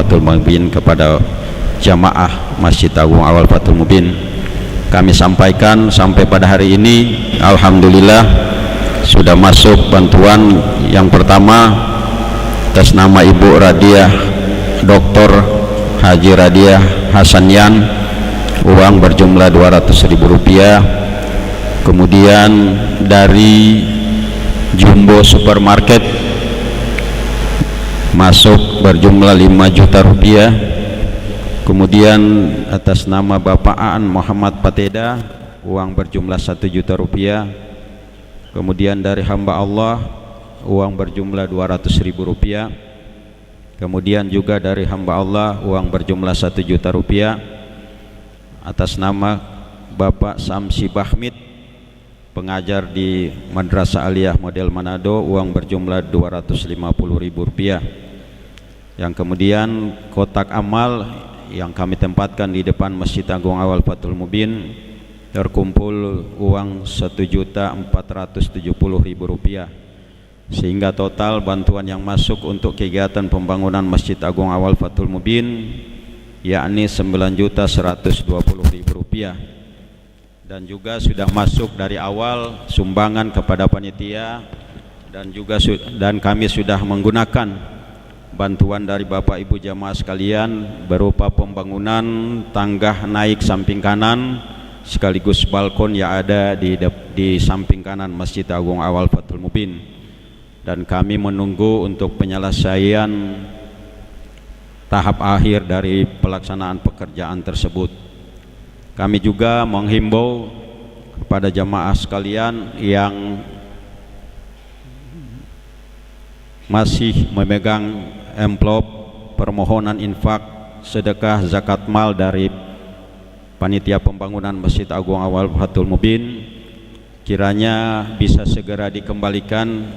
Fathul Mubin kepada jamaah Masjid Agung Awal Fathul Mubin. Kami sampaikan sampai pada hari ini alhamdulillah sudah masuk bantuan yang pertama atas nama Ibu Radiah Dr. Haji Radiah Hasanian, uang berjumlah Rp200.000. Kemudian dari Jumbo Supermarket masuk berjumlah Rp5 juta. Kemudian atas nama Bapak Aan Muhammad Pateda, uang berjumlah Rp1 juta. Kemudian dari hamba Allah uang berjumlah Rp200.000. Kemudian juga dari hamba Allah uang berjumlah Rp1 juta. Atas nama Bapak Samsi Bahmid, pengajar di Madrasah Aliyah Model Manado, uang berjumlah Rp250.000. Yang kemudian kotak amal yang kami tempatkan di depan Masjid Agung Awal Fathul Mubin terkumpul uang Rp1.470.000, sehingga total bantuan yang masuk untuk kegiatan pembangunan Masjid Agung Awal Fathul Mubin yakni Rp9.120.000. Dan juga sudah masuk dari awal sumbangan kepada panitia, dan kami sudah menggunakan bantuan dari Bapak Ibu jamaah sekalian berupa pembangunan tangga naik samping kanan sekaligus balkon yang ada di samping kanan Masjid Agung Awal Fathul Mubin. Dan kami menunggu untuk penyelesaian tahap akhir dari pelaksanaan pekerjaan tersebut. Kami juga menghimbau kepada jamaah sekalian yang masih memegang amplop permohonan infak sedekah zakat mal dari panitia pembangunan Masjid Agung Awal Fathul Mubin, kiranya bisa segera dikembalikan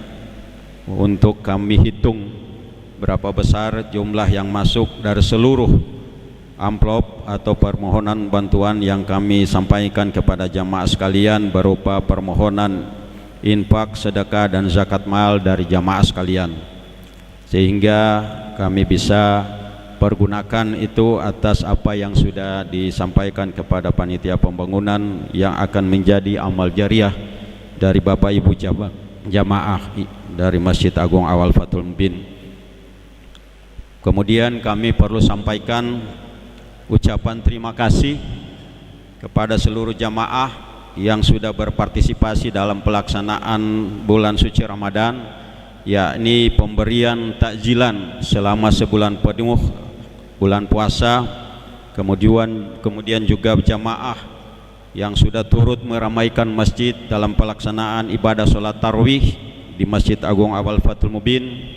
untuk kami hitung berapa besar jumlah yang masuk dari seluruh amplop atau permohonan bantuan yang kami sampaikan kepada jamaah sekalian berupa permohonan infak, sedekah dan zakat mal dari jamaah sekalian, sehingga kami bisa pergunakan itu atas apa yang sudah disampaikan kepada panitia pembangunan yang akan menjadi amal jariah dari Bapak Ibu jamaah dari Masjid Agung Awal Fathul Mubin. Kemudian kami perlu sampaikan ucapan terima kasih kepada seluruh jamaah yang sudah berpartisipasi dalam pelaksanaan bulan suci Ramadan, yakni pemberian takjilan selama sebulan penuh bulan puasa. Kemudian juga jamaah yang sudah turut meramaikan masjid dalam pelaksanaan ibadah sholat tarawih di Masjid Agung Awal Fathul Mubin.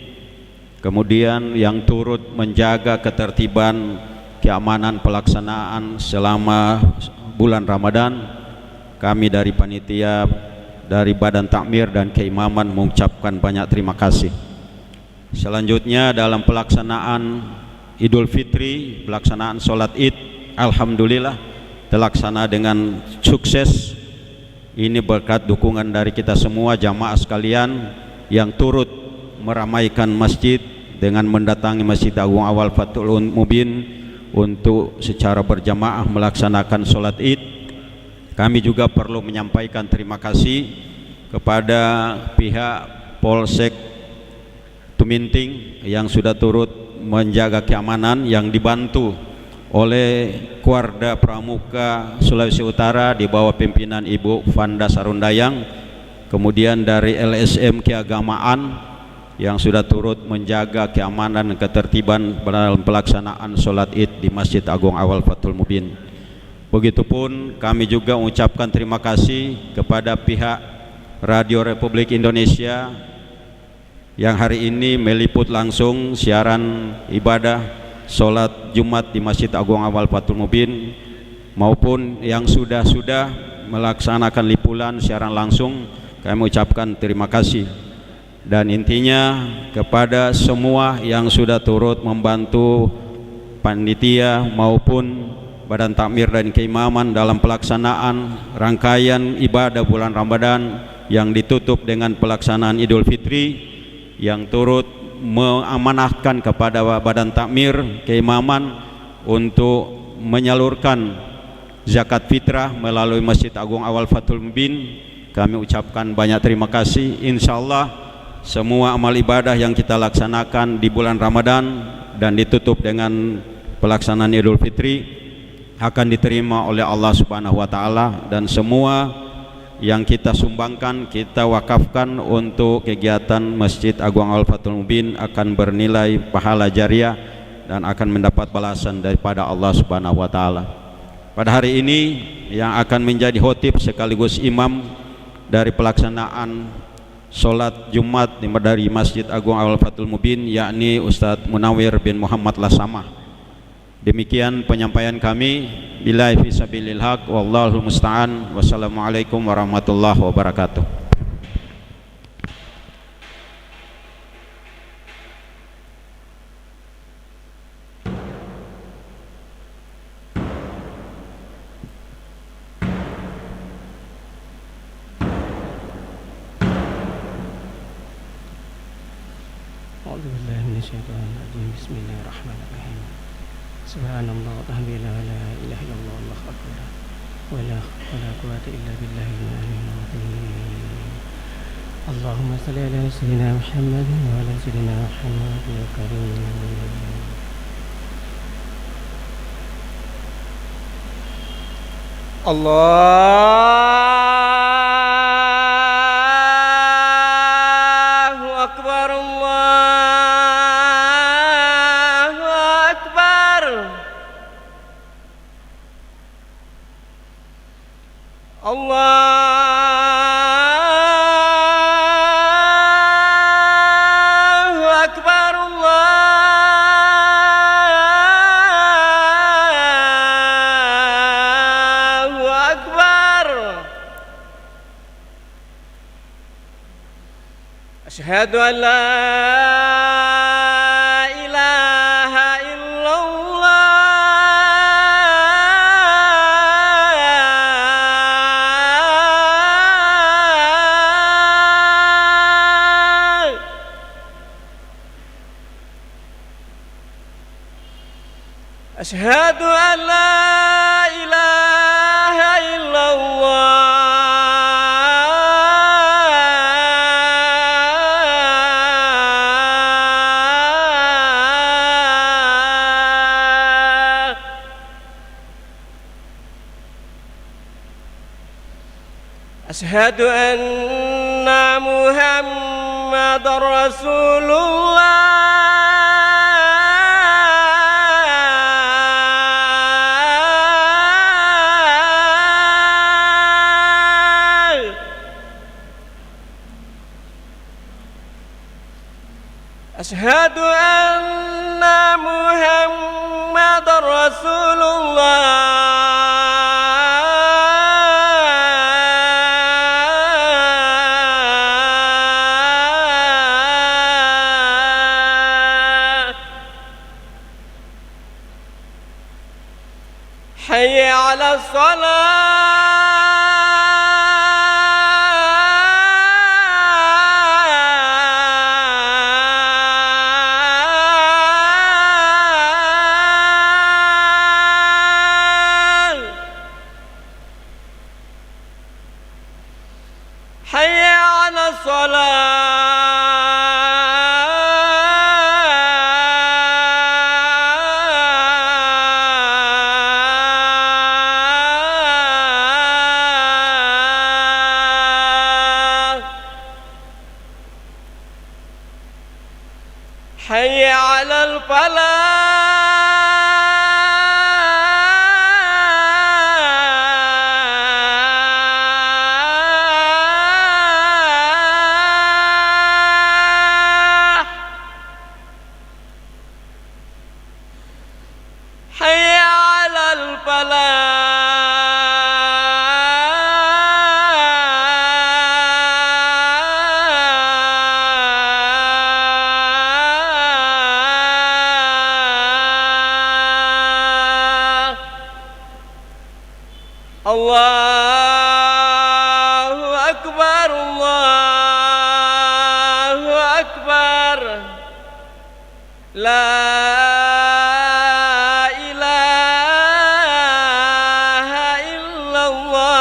Kemudian yang turut menjaga ketertiban keamanan pelaksanaan selama bulan Ramadan. Kami dari panitia, dari Badan Takmir dan Keimaman mengucapkan banyak terima kasih. Selanjutnya dalam pelaksanaan Idul Fitri, pelaksanaan sholat Id, alhamdulillah terlaksana dengan sukses. Ini berkat dukungan dari kita semua jamaah sekalian yang turut meramaikan masjid dengan mendatangi Masjid Agung Awal Fathul Mubin untuk secara berjamaah melaksanakan sholat Id. Kami juga perlu menyampaikan terima kasih kepada pihak Polsek Tuminting yang sudah turut menjaga keamanan, yang dibantu oleh Kuarda Pramuka Sulawesi Utara di bawah pimpinan Ibu Fanda Sarundayang. Kemudian dari LSM Keagamaan yang sudah turut menjaga keamanan dan ketertiban dalam pelaksanaan sholat Id di Masjid Agung Awal Fathul Mubin. Begitupun kami juga mengucapkan terima kasih kepada pihak Radio Republik Indonesia yang hari ini meliput langsung siaran ibadah sholat Jumat di Masjid Agung Awal Fathul Mubin, maupun yang sudah melaksanakan liputan siaran langsung. Kami mengucapkan terima kasih. Dan intinya kepada semua yang sudah turut membantu panitia maupun Badan Takmir dan Keimaman dalam pelaksanaan rangkaian ibadah bulan Ramadan yang ditutup dengan pelaksanaan Idul Fitri, yang turut mengamanahkan kepada Badan Takmir Keimaman untuk menyalurkan zakat fitrah melalui Masjid Agung Awal Fathul Mubin. Kami ucapkan banyak terima kasih. Insyaallah semua amal ibadah yang kita laksanakan di bulan Ramadan dan ditutup dengan pelaksanaan Idul Fitri akan diterima oleh Allah Subhanahu wa taala, dan semua yang kita sumbangkan, kita wakafkan untuk kegiatan Masjid Agung Awal Fathul Mubin akan bernilai pahala jariah dan akan mendapat balasan daripada Allah Subhanahu wa taala. Pada hari ini yang akan menjadi khotib sekaligus imam dari pelaksanaan sholat Jumat dari Masjid Agung Awal Fathul Mubin yakni Ustadz Munawir bin Muhammad Lasamah. Demikian penyampaian kami. Billahi fisabilil haq wallahu musta'an. Wassalamualaikum warahmatullahi wabarakatuh. A'udzubillahi minasyaitonirrajim. Bismillahirrahmanirrahim. Subhanallah walhamdulillah wa la ilaha illallah wallahu akbar wa la quwwata illa billahil aliyyil azim. Allahumma shalli ala sayyidina Muhammad wa ala sayyidina Muhammad ya karim. Allahu akbar, Allahu akbar. Allahu akbar, Allahu akbar. Asyhadu an la ilaha illallah. Asyhadu an la ilaha illallah. Asyhadu anna Muhammadar Rasulullah. Asyhadu anna Muhammadar Rasulullah. Hayya 'alas shalah. Hayya 'alas shalah. Hayya 'alal falah. Hayya 'alal falah. Allahu akbar, Allahu akbar. La ilaha illallah.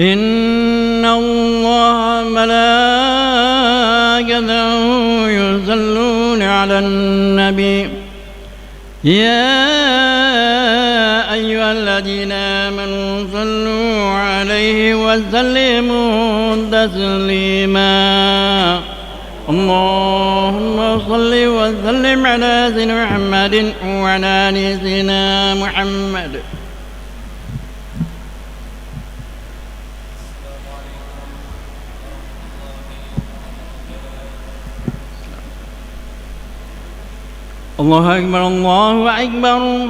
إن الله ملائكته يصلون على النبي يا أيها الذين آمنوا صلوا عليه وسلموا تسليما اللهم صل وسلم على سيدنا محمد وعلى آل سيدنا محمد. الله أكبر الله أكبر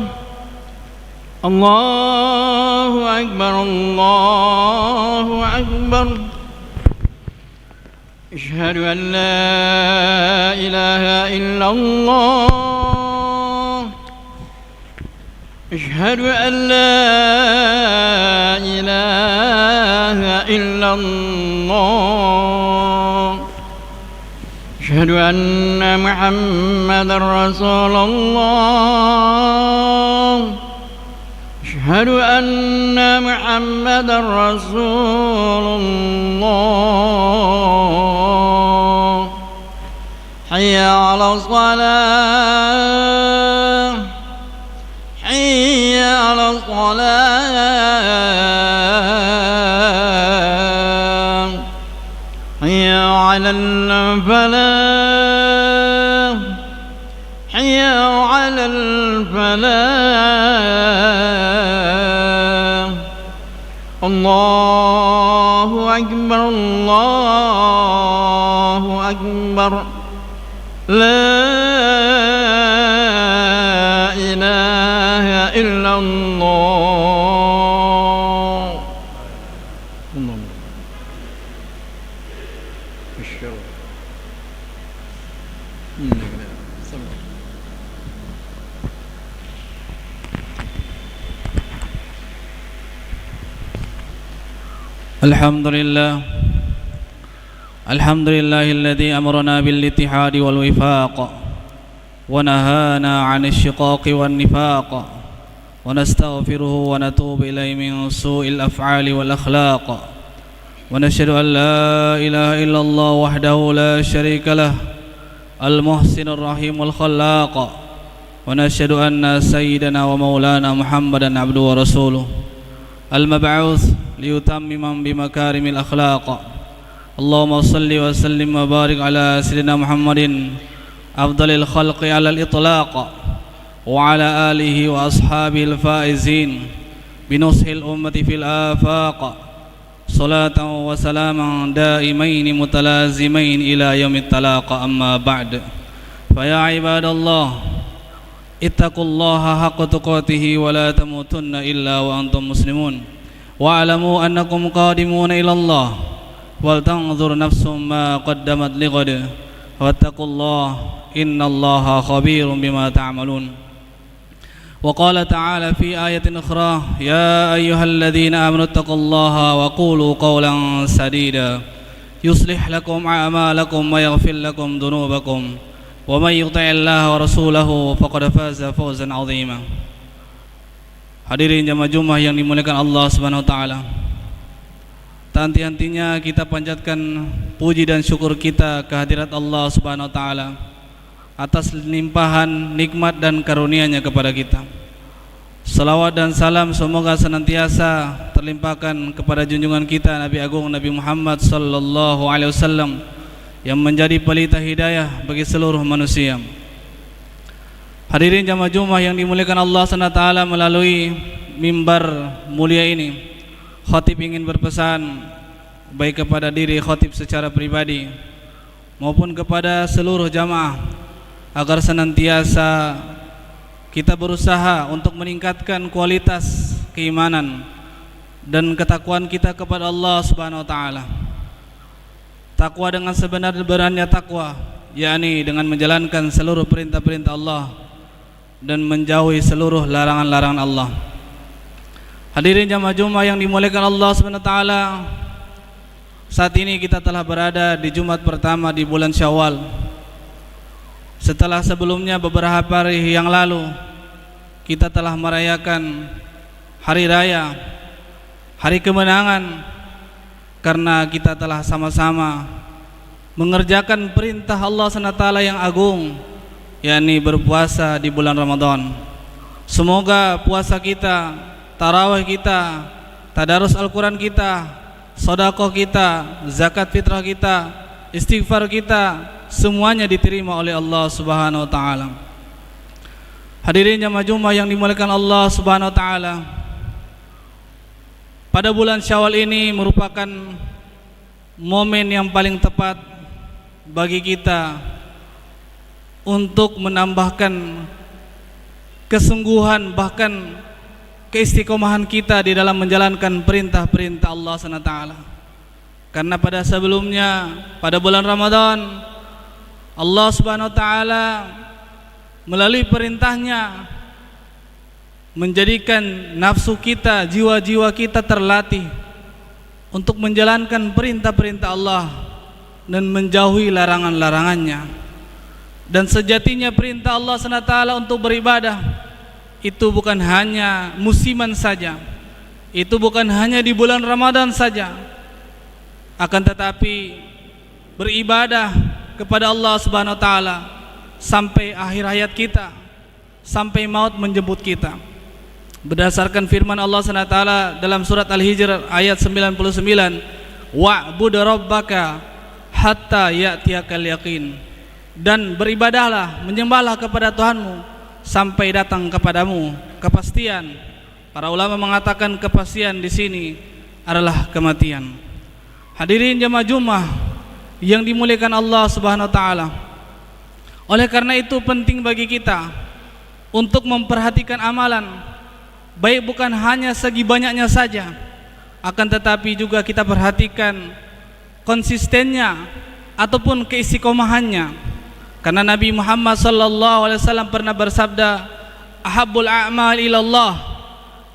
الله أكبر الله أكبر أشهد أن لا إله إلا الله أشهد أن لا إله إلا الله أشهد أن محمدا رسول الله أشهد أن محمدا رسول الله حي على الصلاة حي على الصلاة حي على الفلاح حي على الفلاح الله أكبر الله أكبر لا إله إلا الله الحمد لله الذي أمرنا بالاتحاد والوفاق ونهانا عن الشقاق والنفاق ونستغفره ونتوب إليه من سوء الأفعال والأخلاق ونشهد أن لا إله إلا الله وحده لا شريك له المحسن الرحيم الخلاق ونشهد أن سيدنا ومولانا محمدا عبده ورسوله المبعوث ليتمم بمكارم الأخلاق اللهم صل وسلم وبارك على سيدنا محمد أفضل الخلق على الإطلاق وعلى آله وأصحابه الفائزين بنصح الأمة في الآفاق صلاة وسلاما دائمين متلازمين إلى يوم التلاق أما بعد فيا عباد الله اتقوا الله حق تقاته ولا تموتن إلا وأنتم مسلمون واعلموا أنكم قادمون إلى الله ولتنظر نفس ما قدمت لغد واتقوا الله إن الله خبير بما تعملون وقال تعالى في آية أخرى يا أيها الذين آمنوا اتقوا الله وقولوا قولا سديدا يصلح لكم أعمالكم ويغفر لكم ذنوبكم ومن يطع الله ورسوله فقد فاز فوزا عظيما. Hadirin jamaah Jumat yang dimuliakan Allah Subhanahu wa taala. Tak henti-hentinya kita panjatkan puji dan syukur kita kehadirat Allah Subhanahu wa taala atas limpahan nikmat dan karunia-Nya kepada kita. Salawat dan salam semoga senantiasa terlimpahkan kepada junjungan kita Nabi Agung Nabi Muhammad sallallahu alaihi wasallam yang menjadi pelita hidayah bagi seluruh manusia. Hadirin jamaah Jumat yang dimuliakan Allah Subhanahu wa taala, melalui mimbar mulia ini khatib ingin berpesan baik kepada diri khatib secara pribadi maupun kepada seluruh jamaah agar senantiasa kita berusaha untuk meningkatkan kualitas keimanan dan ketakwaan kita kepada Allah Subhanahu wa taala. Takwa dengan sebenar-benarnya takwa, yakni dengan menjalankan seluruh perintah-perintah Allah dan menjauhi seluruh larangan-larangan Allah. Hadirin jamaah Jumat yang dimuliakan Allah Subhanahu wa taala, saat ini kita telah berada di Jumat pertama di bulan Syawal. Setelah sebelumnya beberapa hari yang lalu kita telah merayakan hari raya, hari kemenangan, karena kita telah sama-sama mengerjakan perintah Allah Subhanahu wa taala yang agung, yakni berpuasa di bulan Ramadan. Semoga puasa kita, tarawih kita, tadarus Al-Quran kita, sedekah kita, zakat fitrah kita, istighfar kita, semuanya diterima oleh Allah Subhanahu wa taala. Hadirin jamaah Jumat yang dimuliakan Allah Subhanahu wa taala, pada bulan Syawal ini merupakan momen yang paling tepat bagi kita untuk menambahkan kesungguhan bahkan keistiqomahan kita di dalam menjalankan perintah-perintah Allah SWT. Karena pada sebelumnya, pada bulan Ramadan, Allah Subhanahu wa taala melalui perintahnya menjadikan nafsu kita, jiwa-jiwa kita terlatih untuk menjalankan perintah-perintah Allah dan menjauhi larangan-larangannya. Dan sejatinya perintah Allah SWT untuk beribadah itu bukan hanya musiman saja, itu bukan hanya di bulan Ramadan saja, akan tetapi beribadah kepada Allah Subhanahu wa taala sampai akhir hayat kita, sampai maut menjemput kita. Berdasarkan firman Allah SWT dalam surat Al-Hijr ayat 99, wa'bud rabbaka hatta ya'tiyakal yaqin. Dan beribadahlah, menyembahlah kepada Tuhanmu sampai datang kepadamu kepastian. Para ulama mengatakan kepastian di sini adalah kematian. Hadirin jemaah Jumat yang dimuliakan Allah Subhanahu wa taala. Oleh karena itu penting bagi kita untuk memperhatikan amalan, baik bukan hanya segi banyaknya saja, akan tetapi juga kita perhatikan konsistennya ataupun keistiqomahannya. Karena Nabi Muhammad SAW pernah bersabda, ahabbul a'mal ilallah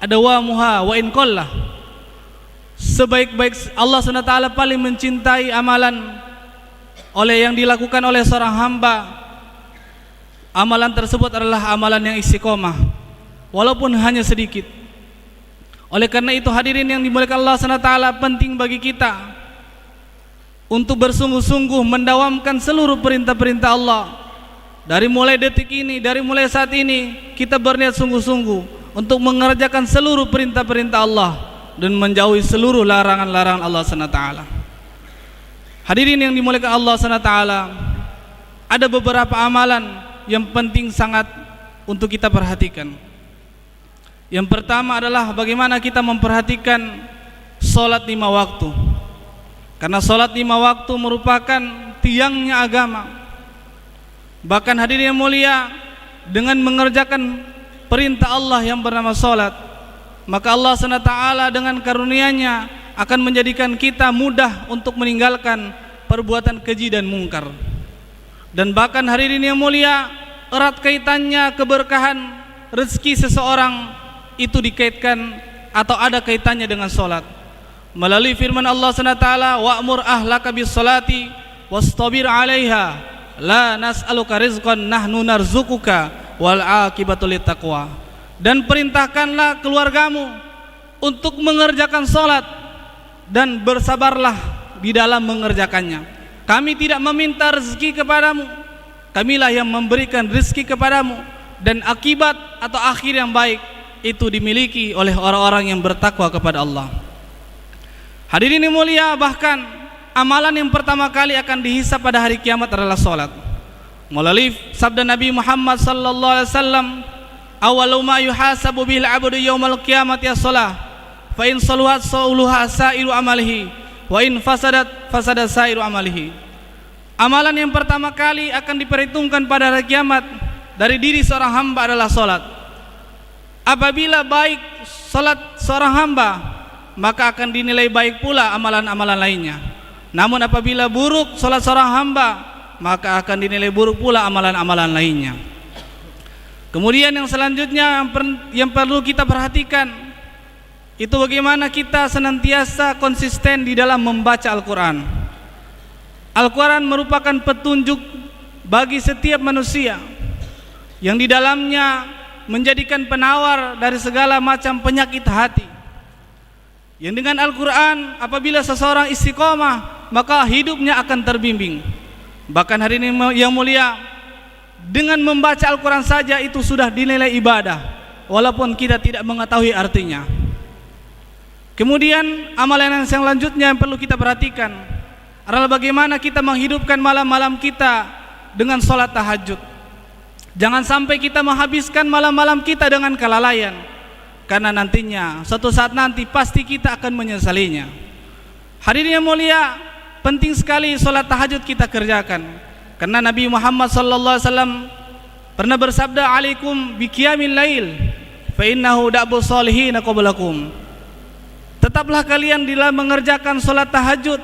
adawamuha wa in qalla. Sebaik-baik Allah SWT paling mencintai amalan oleh yang dilakukan oleh seorang hamba, amalan tersebut adalah amalan yang istiqomah walaupun hanya sedikit. Oleh karena itu hadirin yang dimuliakan Allah SWT, penting bagi kita untuk bersungguh-sungguh mendawamkan seluruh perintah-perintah Allah. Dari mulai detik ini, dari mulai saat ini, kita berniat sungguh-sungguh untuk mengerjakan seluruh perintah-perintah Allah dan menjauhi seluruh larangan-larangan Allah SWT. Hadirin yang dimuliakan Allah SWT, ada beberapa amalan yang penting sangat untuk kita perhatikan. Yang pertama adalah bagaimana kita memperhatikan sholat 5 waktu. Karena sholat 5 waktu merupakan tiangnya agama. Bahkan hadirin yang mulia, dengan mengerjakan perintah Allah yang bernama sholat, maka Allah SWT dengan karunia-Nya akan menjadikan kita mudah untuk meninggalkan perbuatan keji dan mungkar. Dan bahkan hadirin yang mulia, erat kaitannya keberkahan rezeki seseorang itu dikaitkan atau ada kaitannya dengan sholat. Melalui firman Allah SWT, wa'mur ahlaka bis salati wastabir 'alaiha la nas'aluka rizqan nahnu narzuquka wal 'aqibatu littaqwa. Dan perintahkanlah keluargamu untuk mengerjakan salat dan bersabarlah di dalam mengerjakannya. Kami tidak meminta rezeki kepadamu, kamilah yang memberikan rezeki kepadamu, dan akibat atau akhir yang baik itu dimiliki oleh orang-orang yang bertakwa kepada Allah. Hadirin yang mulia, bahkan amalan yang pertama kali akan dihisab pada hari kiamat adalah salat. Melalui sabda Nabi Muhammad sallallahu alaihi wasallam, awwalu ma yuhasabu bil 'abdu yaumal qiyamati as-shalah, fa in saluhat sauluha sa'iru amalihi wa in fasadat fasada sa'iru amalihi. Amalan yang pertama kali akan diperhitungkan pada hari kiamat dari diri seorang hamba adalah salat. Apabila baik salat seorang hamba, maka akan dinilai baik pula amalan-amalan lainnya. Namun apabila buruk salat seorang hamba, maka akan dinilai buruk pula amalan-amalan lainnya. Kemudian yang selanjutnya yang perlu kita perhatikan itu bagaimana kita senantiasa konsisten di dalam membaca Al-Quran. Al-Quran merupakan petunjuk bagi setiap manusia yang di dalamnya menjadikan penawar dari segala macam penyakit hati. Yang dengan Al-Quran apabila seseorang istiqomah, maka hidupnya akan terbimbing. Bahkan hari ini yang mulia, dengan membaca Al-Quran saja itu sudah dinilai ibadah, walaupun kita tidak mengetahui artinya. Kemudian amalan yang selanjutnya yang perlu kita perhatikan adalah bagaimana kita menghidupkan malam-malam kita dengan sholat tahajud. Jangan sampai kita menghabiskan malam-malam kita dengan kelalaian, karena nantinya suatu saat nanti pasti kita akan menyesalinya. Hadirin yang mulia, penting sekali sholat tahajud kita kerjakan, Karena Nabi Muhammad sallallahu alaihi wasallam pernah bersabda, "Alaikum biqiyamil lail fa innahu da'bu sholihin qablakum." Tetaplah kalian di dalam mengerjakan salat tahajud,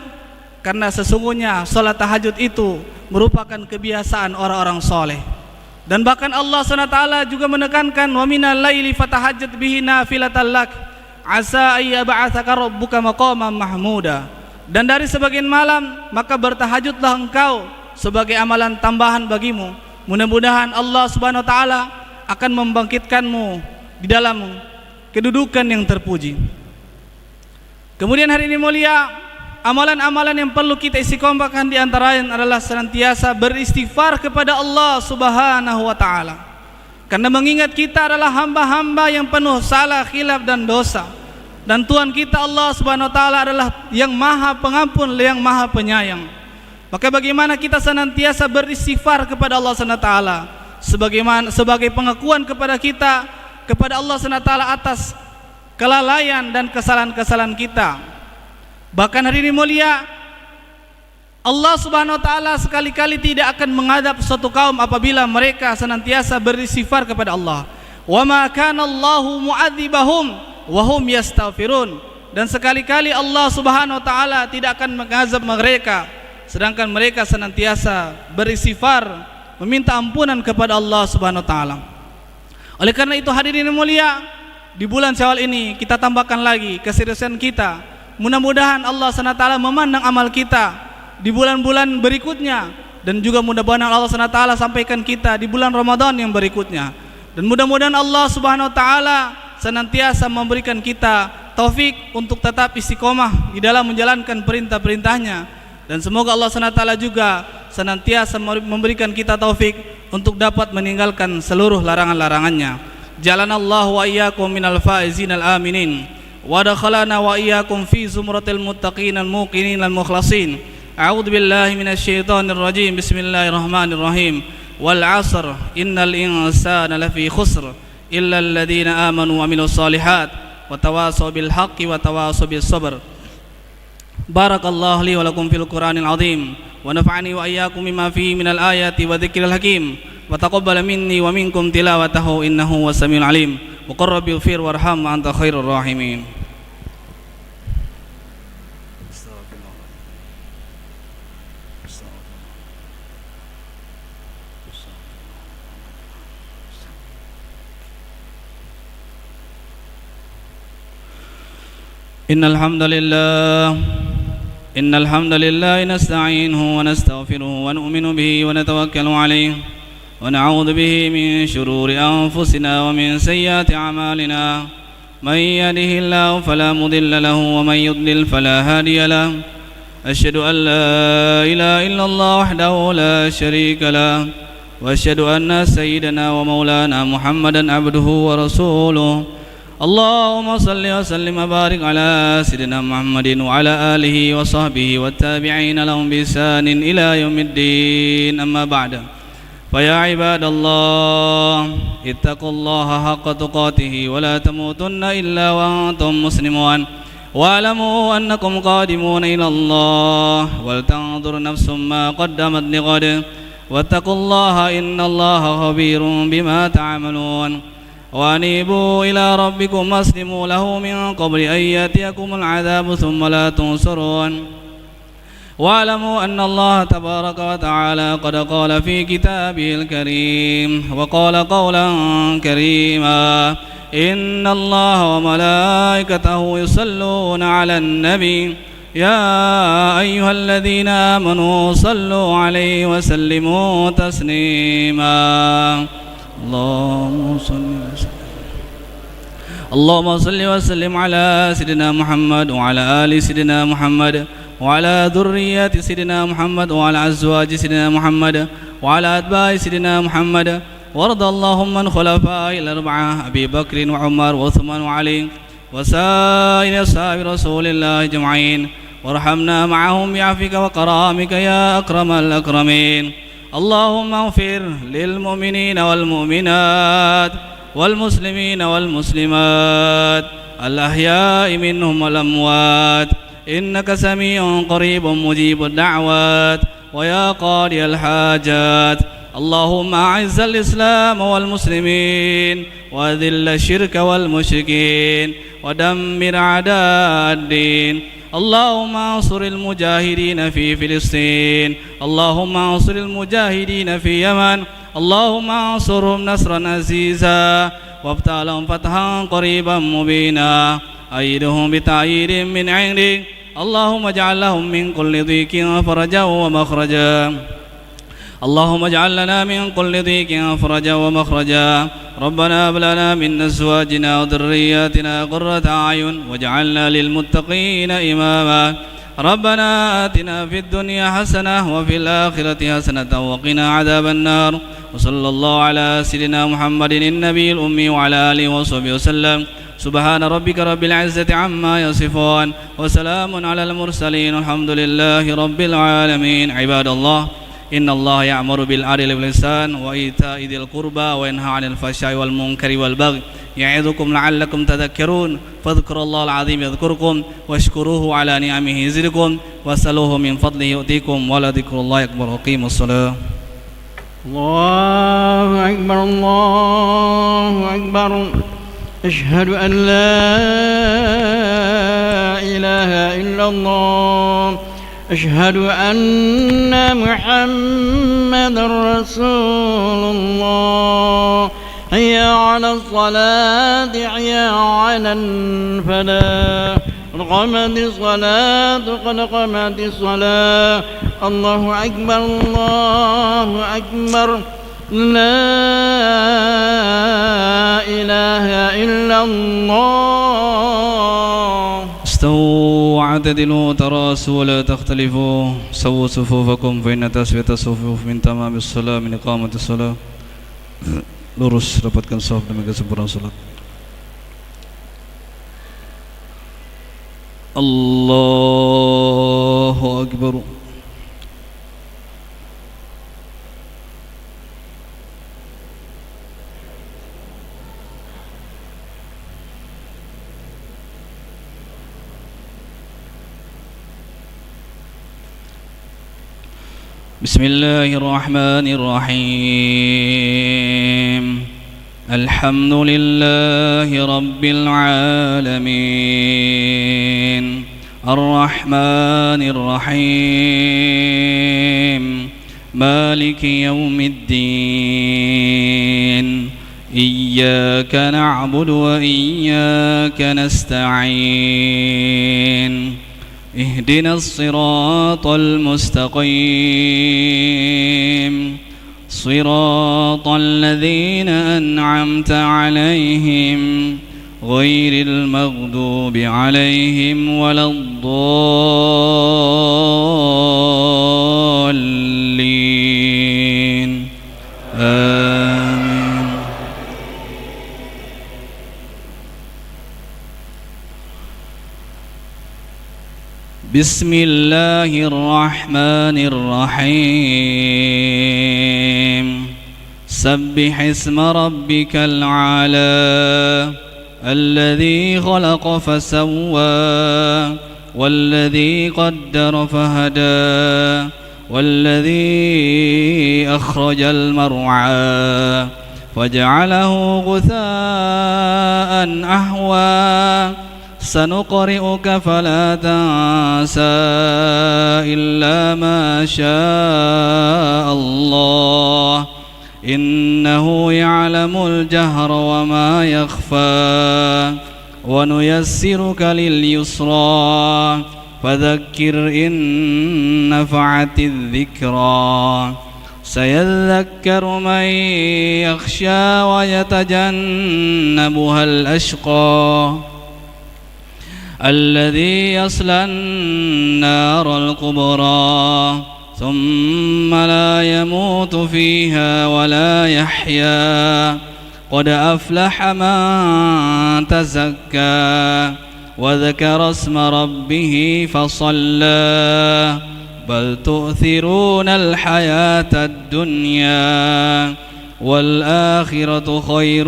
karena sesungguhnya salat tahajud itu merupakan kebiasaan orang-orang soleh. Dan bahkan Allah SWT juga menekankan, "Wa minal laili fatahajjat bihi nafilatan lak asa ay yab'atsaka rabbuka maqaman mahmuda." Dan dari sebagian malam maka bertahajudlah engkau sebagai amalan tambahan bagimu. Mudah-mudahan Allah Subhanahu wa taala akan membangkitkanmu di dalam kedudukan yang terpuji. Kemudian hari ini mulia, amalan-amalan yang perlu kita istiqomahkan di antaranya adalah senantiasa beristighfar kepada Allah Subhanahu wa taala. Karena mengingat kita adalah hamba-hamba yang penuh salah, khilaf dan dosa. Dan Tuhan kita Allah Subhanahu wa taala adalah yang Maha Pengampun, yang Maha Penyayang. Maka bagaimana kita senantiasa beristighfar kepada Allah Subhanahu wa taala sebagai pengakuan kepada kita kepada Allah Subhanahu wa taala atas kelalaian dan kesalahan-kesalahan kita. Bahkan hari ini mulia, Allah Subhanahu wa taala sekali-kali tidak akan mengadab suatu kaum apabila mereka senantiasa beristighfar kepada Allah. Wa ma kana Allahu mu'adzibahum wa hum yastaghfirun. Dan sekali-kali Allah Subhanahu wa taala tidak akan mengazab mereka sedangkan mereka senantiasa beristighfar, meminta ampunan kepada Allah Subhanahu wa taala. Oleh karena itu hadirin mulia, di bulan Syawal ini kita tambahkan lagi keseriusan kita. Mudah-mudahan Allah SWT memandang amal kita di bulan-bulan berikutnya, dan juga mudah-mudahan Allah SWT sampaikan kita di bulan Ramadan yang berikutnya. Dan mudah-mudahan Allah Subhanahu wa taala senantiasa memberikan kita taufik untuk tetap istiqomah di dalam menjalankan perintah-perintahnya. Dan semoga Allah SWT juga senantiasa memberikan kita taufik untuk dapat meninggalkan seluruh larangan-larangannya. Jalanallahu wa iyyakum minal faizin al aminin wa dakhalana wa iyyakum fi zumratil muttaqin al muqinin al mukhlasin. A'udzu billahi minasy syaithanir rajim. Bismillahirrahmanirrahim. Wal 'asr innal insana lafi khusr illa alladziina amanu wa 'amilus shalihat wa tawassaw bil haqqi wa tawassaw bis sabr. Barakallahu li wa lakum fil Qur'anil 'azim wa nafa'ani wa iyyakum mimma fihi minal ayati wa dzikril hakim. Wa taqabbal minni wa minkum tilawatahu innahu was-sami'ul 'alim. Wa qur rabbi ighfir warham wa anta khairur rahimin. Innal hamdalillah nasta'inuhu wa nastaghfiruhu wa nu'minu bihi wa natawakkalu 'alaihi ونعوذ به من شرور أنفسنا ومن سيئات أعمالنا من يهده الله فلا مضل له ومن يضلل فلا هادي له أشهد أن لا إله إلا الله وحده لا شريك له وأشهد أن سيدنا ومولانا محمدا عبده ورسوله اللهم صل وسلم وبارك على سيدنا محمد وعلى آله وصحبه والتابعين لهم بإحسان إلى يوم الدين أما بعد فيا عباد الله اتقوا الله حق تقاته ولا تموتن إلا وأنتم مسلمون واعلموا أنكم قادمون إلى الله ولتنظر نفس ما قدمت لغد واتقوا الله إن الله خبير بما تعملون وأنيبوا إلى ربكم واسلموا له من قبل أن يأتيكم العذاب ثم لا تنصرون واعلموا أن الله تبارك وتعالى قد قال في كتابه الكريم وقال قولا كريما إن الله وملائكته يصلون على النبي يا أيها الذين آمنوا صلوا عليه وسلموا تسليما اللهم صل وسلم على سيدنا محمد وعلى آل سيدنا محمد وعلى ذريات سيدنا محمد وعلى أزواج سيدنا محمد وعلى أتباع سيدنا محمد وارض اللهم عن خلفائه الأربعة أبي بكر وعمر وعثمان وعلي وسائر أصحاب رسول الله أجمعين وارحمنا معهم بعفوك وكرامك يا أكرم الأكرمين اللهم اغفر للمؤمنين والمؤمنات والمسلمين والمسلمات الأحياء منهم والأموات إنك سميع قريب مجيب الدعوات ويا قاضي الحاجات. اللهم أعز الإسلام والمسلمين وأذل الشرك والمشركين ودمر أعداء الدين. اللهم انصر المجاهدين في فلسطين. اللهم انصر المجاهدين في يمن. اللهم انصرهم نصرا عزيزا وافتح لهم فتحا قريبا مبينا. أيدهم بتأييد من عندك. اللهم اجعل لهم من كل ضيق فرجا ومخرجا. اللهم اجعل لنا من كل ضيق فرجا ومخرجا. ربنا هب لنا من أزواجنا وذرياتنا قرة أعين واجعلنا للمتقين إماما. ربنا آتنا في الدنيا حسنة وفي الآخرة حسنة وقنا عذاب النار. وصلى الله على سيدنا محمد النبي الأمي وعلى آله وصحبه وسلم. سبحان ربك رب العزة عما يصفون وسلام على المرسلين والحمد لله رب العالمين. عباد الله، إن الله يأمر بالعدل والإحسان وإيتاء ذي القربى وينهى عن الفحشاء والمنكر والبغي يعظكم لعلكم تذكرون. فاذكروا الله العظيم يذكركم واشكروه على نعمه يزدكم واسألوه من فضله يؤتيكم ولذكر الله أكبر. وقيموا الصلاة. الله أكبر الله أكبر. أشهد أن لا إله إلا الله. أشهد أن محمدا رسول الله. حي على الصلاة حي على الفلاح. قامت الصلاة قد قامت الصلاة. الله أكبر الله أكبر. لا إله إلا الله. استووا واعتدلوا تراصوا ولا تختلفوا. سووا صفوفكم فإن تسوية الصفوف من تمام الصلاة من إقامة الصلاة. Lurus, dapatkan sahab demi kesempurnaan salat. Allahu Akbar. Bismillahirrahmanirrahim. Alhamdulillahi rabbil alamin. Ar-Rahmanir-Rahim. Maliki yaumiddin. Iyyaka na'budu wa iyyaka nasta'in. اهدنا الصراط المستقيم صراط الذين أنعمت عليهم غير المغضوب عليهم ولا الضالين. آمين. بسم الله الرحمن الرحيم. سبح اسم ربك الأعلى الذي خلق فسوى والذي قدر فهدى والذي أخرج المرعى فجعله غثاء أحوى. سنقرئك فلا تنسى إلا ما شاء الله إنه يعلم الجهر وما يخفى. ونيسرك لليسرى فذكر إن نفعت الذكرى. سيذكر من يخشى ويتجنبها الأشقى الذي يصلى النار الكبرى ثم لا يموت فيها ولا يحيا. قد أفلح من تزكى وذكر اسم ربه فصلى. بل تؤثرون الحياة الدنيا والآخرة خير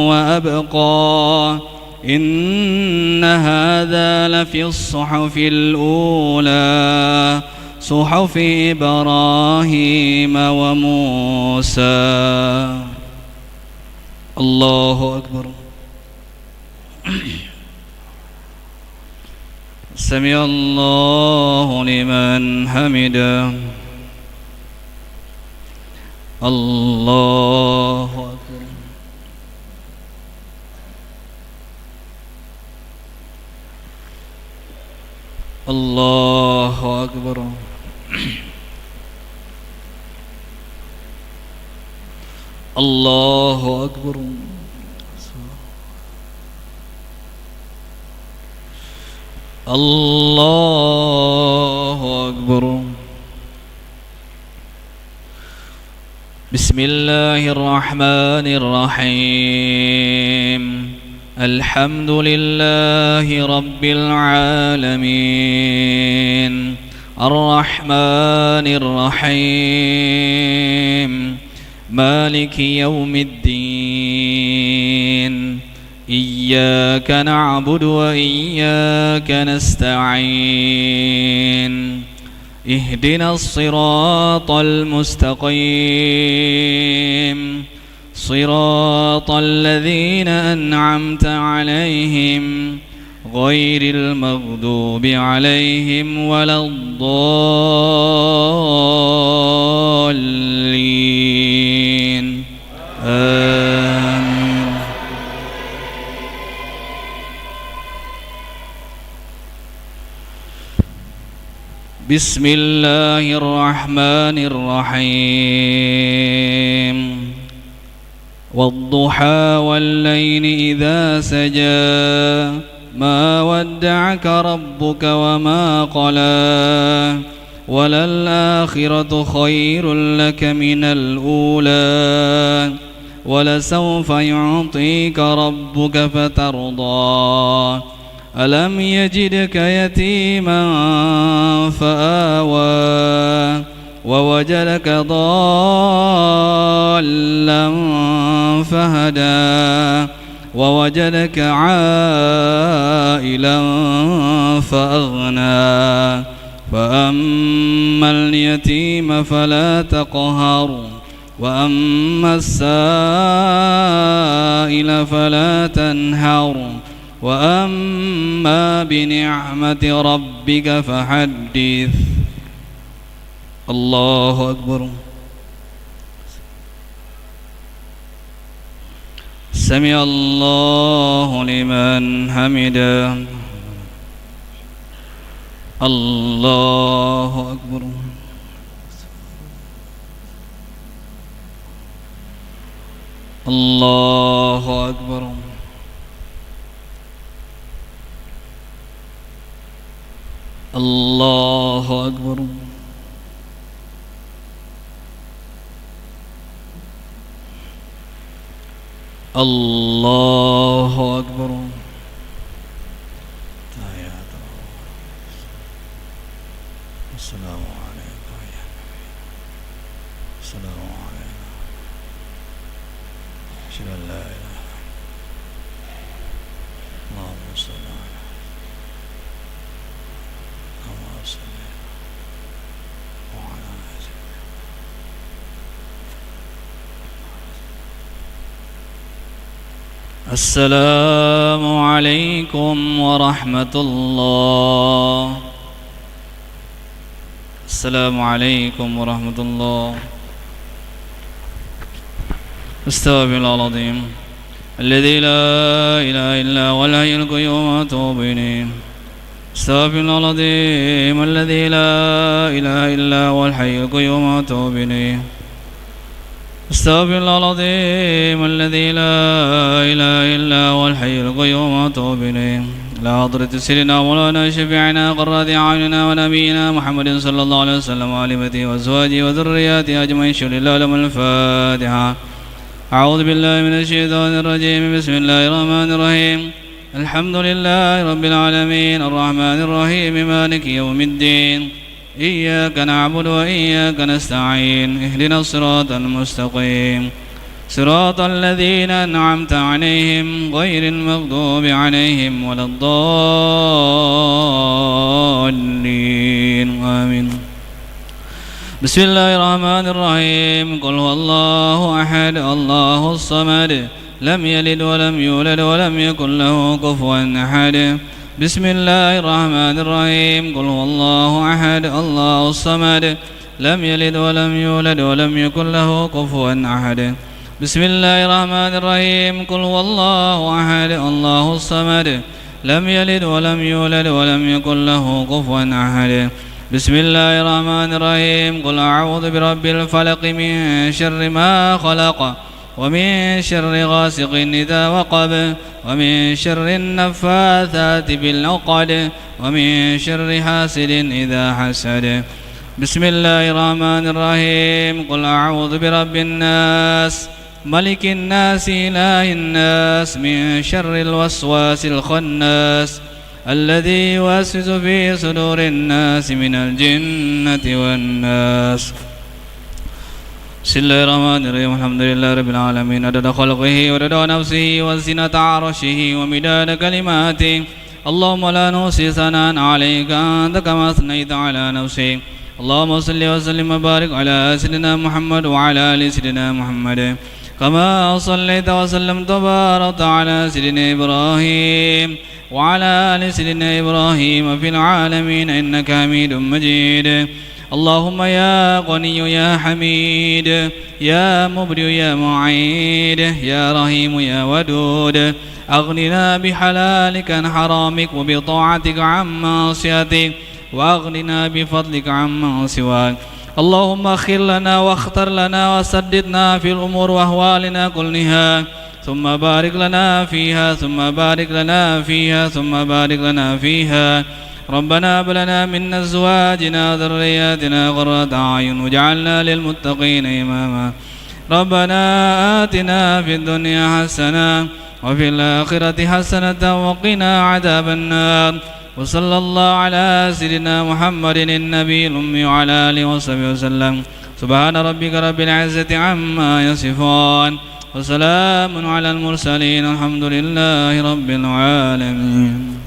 وأبقى. إن هذا لفي الصحف الأولى صحف إبراهيم وموسى. الله أكبر. سمع الله لمن حمده. الله أكبر. الله أكبر. الله أكبر. الله أكبر. بسم الله الرحمن الرحيم. الحمد لله رب العالمين الرحمن الرحيم مالك يوم الدين إياك نعبد وإياك نستعين اهدنا الصراط المستقيم صراط الذين أنعمت عليهم غير المغضوب عليهم ولا الضالين آمين. بسم الله الرحمن الرحيم. والضحى والليل إذا سجى ما ودعك ربك وما قلى وللآخرة خير لك من الأولى ولسوف يعطيك ربك فترضى ألم يجدك يتيما فآوى ووجدك ضالا فهدى ووجدك عائلا فأغنى فأما اليتيم فلا تقهر وأما السائل فلا تنهر وأما بنعمة ربك فحدث. الله أكبر. سمع الله لمن حمده. الله أكبر. الله أكبر. الله أكبر. الله أكبر. السلام عليكم يا نبي. السلام عليكم. أشهد أن لا إله إلا الله. اللهم صل على اللهم صل وعلى السلام عليكم ورحمة الله. السلام عليكم ورحمة الله. استغفر الله العظيم الذي لا إله إلا هو الحي القيوم وأتوب إليه. استغفر الله العظيم الذي لا إله إلا هو الحي القيوم وأتوب إليه. استغفر الله العظيم الذي لا إله إلا هو الحي القيوم وأتوب إليه. لا حضرة سيدنا مولانا شفيعنا قرة أعيننا ونبينا محمد صلى الله عليه وسلم وآل بيته وأزواجه وذرياته أجمعين. شكر الله لهم. الفاتحة. أعوذ بالله من الشيطان الرجيم. بسم الله الرحمن الرحيم. الحمد لله رب العالمين الرحمن الرحيم مالك يوم الدين إياك نعبد وإياك نستعين اهدنا الصراط المستقيم صراط الذين أنعمت عليهم غير المغضوب عليهم ولا الضالين آمين. بسم الله الرحمن الرحيم قل هو الله أحد الله الصمد لم يلد ولم يولد ولم يكن له كفوا أحد بسم الله الرحمن الرحيم قل هو الله أحد الله الصمد لم يلد ولم يولد ولم يكن له كفوا أحد بسم الله الرحمن الرحيم قل هو الله أحد الله الصمد لم يلد ولم يولد ولم يكن له كفوا أحد بسم الله الرحمن الرحيم قل أعوذ برب الفلق من شر ما خلق ومن شر غاسق إذا وقب ومن شر النفاثات بالعقد ومن شر حاسد إذا حسد بسم الله الرحمن الرحيم قل أعوذ برب الناس ملك الناس إله الناس من شر الوسواس الخناس الذي يوسوس في صدور الناس من الجنة والناس بسم الله الرحمن الرحيم الحمد لله رب العالمين عدد خلقه ورضا نفسه وزنة عرشه ومداد كلماته اللهم لا نحصي ثناء عليك أنت كما أثنيت على نفسك اللهم صل وسلم وبارك على سيدنا محمد وعلى آل سيدنا محمد كما صليت وسلمت وباركت على سيدنا إبراهيم وعلى آل سيدنا إبراهيم في العالمين إنك حميد مجيد اللهم يا غني يا حميد يا مبدئ يا معيد يا رحيم يا ودود أغننا بحلالك عن حرامك وبطاعتك عن معصيتك وأغننا بفضلك عما سواك اللهم اخر لنا واختر لنا وسددنا في الأمور وأهوالنا كلها ثم بارك لنا فيها ثم بارك لنا فيها ثم بارك لنا فيها ربنا هب لنا من أزواجنا وذرياتنا قرة أعين واجعلنا للمتقين إماما ربنا آتنا في الدنيا حسنة وفي الآخرة حسنة وقنا عذاب النار وصلى الله على سيدنا محمد النبي الأمي وعلى آله وصحبه وسلم سبحان ربك رب العزة عما يصفون وسلام على المرسلين الحمد لله رب العالمين.